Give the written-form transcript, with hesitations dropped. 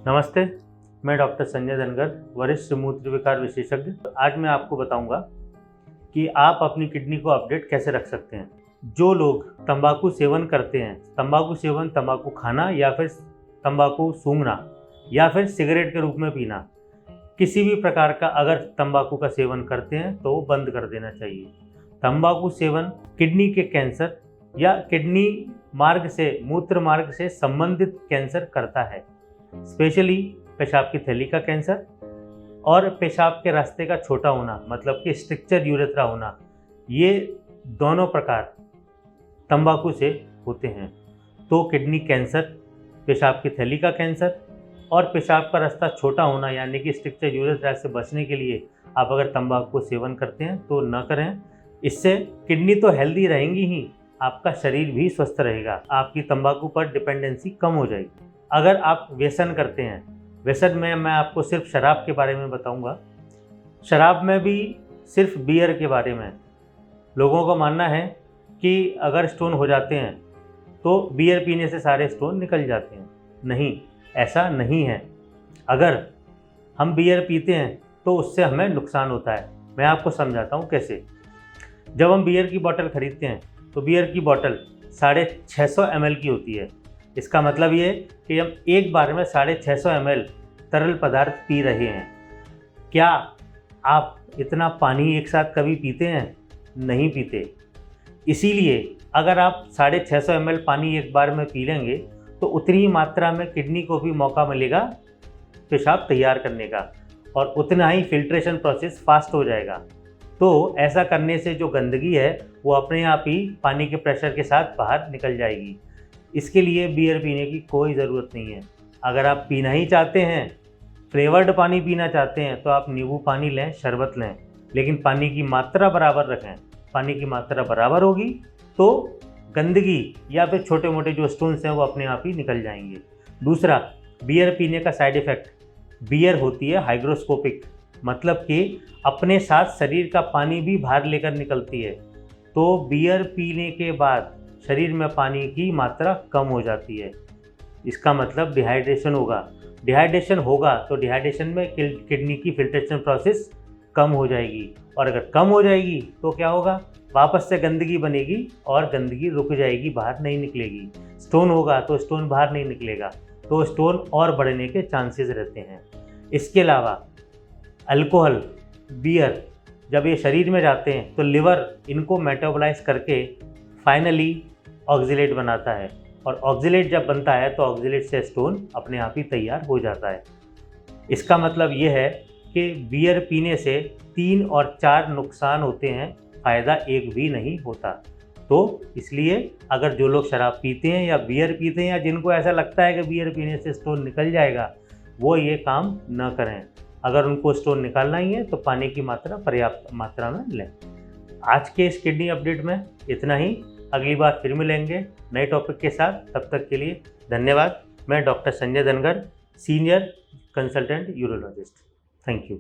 नमस्ते, मैं डॉक्टर संजय धनगर, वरिष्ठ मूत्र विकार विशेषज्ञ। आज मैं आपको बताऊंगा कि आप अपनी किडनी को अपडेट कैसे रख सकते हैं। जो लोग तंबाकू सेवन करते हैं, तंबाकू सेवन, तंबाकू खाना या फिर तंबाकू सूंघना या फिर सिगरेट के रूप में पीना, किसी भी प्रकार का अगर तंबाकू का सेवन करते हैं तो वो बंद कर देना चाहिए। तंबाकू सेवन किडनी के कैंसर या किडनी मार्ग से, मूत्र मार्ग से संबंधित कैंसर करता है, स्पेशली पेशाब की थैली का कैंसर और पेशाब के रास्ते का छोटा होना, मतलब कि स्ट्रक्चर यूरेथ्रा होना। ये दोनों प्रकार तंबाकू से होते हैं। तो किडनी कैंसर, पेशाब की थैली का कैंसर और पेशाब का रास्ता छोटा होना यानी कि स्ट्रक्चर यूरेथ्रा से बचने के लिए आप अगर तंबाकू को सेवन करते हैं तो न करें। इससे किडनी तो हेल्दी रहेंगी ही, आपका शरीर भी स्वस्थ रहेगा, आपकी तंबाकू पर डिपेंडेंसी कम हो जाएगी। अगर आप व्यसन करते हैं, व्यसन में मैं आपको सिर्फ शराब के बारे में बताऊंगा। शराब में भी सिर्फ बियर के बारे में लोगों का मानना है कि अगर स्टोन हो जाते हैं तो बियर पीने से सारे स्टोन निकल जाते हैं। नहीं, ऐसा नहीं है। अगर हम बियर पीते हैं तो उससे हमें नुकसान होता है। मैं आपको समझाता हूँ कैसे। जब हम बियर की बोतल खरीदते हैं तो बियर की बोतल 650 ml की होती है। इसका मतलब ये कि हम एक बार में 650 ml तरल पदार्थ पी रहे हैं। क्या आप इतना पानी एक साथ कभी पीते हैं? नहीं पीते। इसीलिए अगर आप 650 ml पानी एक बार में पी लेंगे तो उतनी ही मात्रा में किडनी को भी मौका मिलेगा पेशाब तैयार करने का और उतना ही फिल्ट्रेशन प्रोसेस फास्ट हो जाएगा। तो ऐसा करने से जो गंदगी है वो अपने आप ही पानी के प्रेशर के साथ बाहर निकल जाएगी। इसके लिए बियर पीने की कोई ज़रूरत नहीं है। अगर आप पीना ही चाहते हैं, फ्लेवर्ड पानी पीना चाहते हैं तो आप नींबू पानी लें, शरबत लें, लेकिन पानी की मात्रा बराबर रखें। पानी की मात्रा बराबर होगी तो गंदगी या फिर छोटे मोटे जो स्टोन्स हैं वो अपने आप ही निकल जाएंगे। दूसरा, बियर पीने का साइड इफ़ेक्ट, बियर होती है हाइग्रोस्कोपिक, मतलब कि अपने साथ शरीर का पानी भी बाहर लेकर निकलती है। तो बियर पीने के बाद शरीर में पानी की मात्रा कम हो जाती है। इसका मतलब डिहाइड्रेशन होगा। डिहाइड्रेशन होगा तो डिहाइड्रेशन में किडनी की फिल्ट्रेशन प्रोसेस कम हो जाएगी और अगर कम हो जाएगी तो क्या होगा? वापस से गंदगी बनेगी और गंदगी रुक जाएगी, बाहर नहीं निकलेगी। स्टोन होगा तो स्टोन बाहर नहीं निकलेगा, तो स्टोन और बढ़ने के चांसेस रहते हैं। इसके अलावा अल्कोहल, बियर जब ये शरीर में जाते हैं तो लिवर इनको मेटाबोलाइज करके फाइनली ऑक्जिलेट बनाता है और ऑक्जिलेट जब बनता है तो ऑक्जिलेट से स्टोन अपने आप ही तैयार हो जाता है। इसका मतलब ये है कि बियर पीने से 3 और 4 नुकसान होते हैं, फ़ायदा एक भी नहीं होता। तो इसलिए अगर जो लोग शराब पीते हैं या बियर पीते हैं या जिनको ऐसा लगता है कि बियर पीने से स्टोन निकल जाएगा, वो ये काम न करें। अगर उनको स्टोन निकालना ही है तो पानी की मात्रा पर्याप्त मात्रा में लें। आज के इस किडनी अपडेट में इतना ही। अगली बार फिर मिलेंगे नए टॉपिक के साथ। तब तक के लिए धन्यवाद। मैं doctor Sanjay Dhangar, senior consultant urologist. Thank you.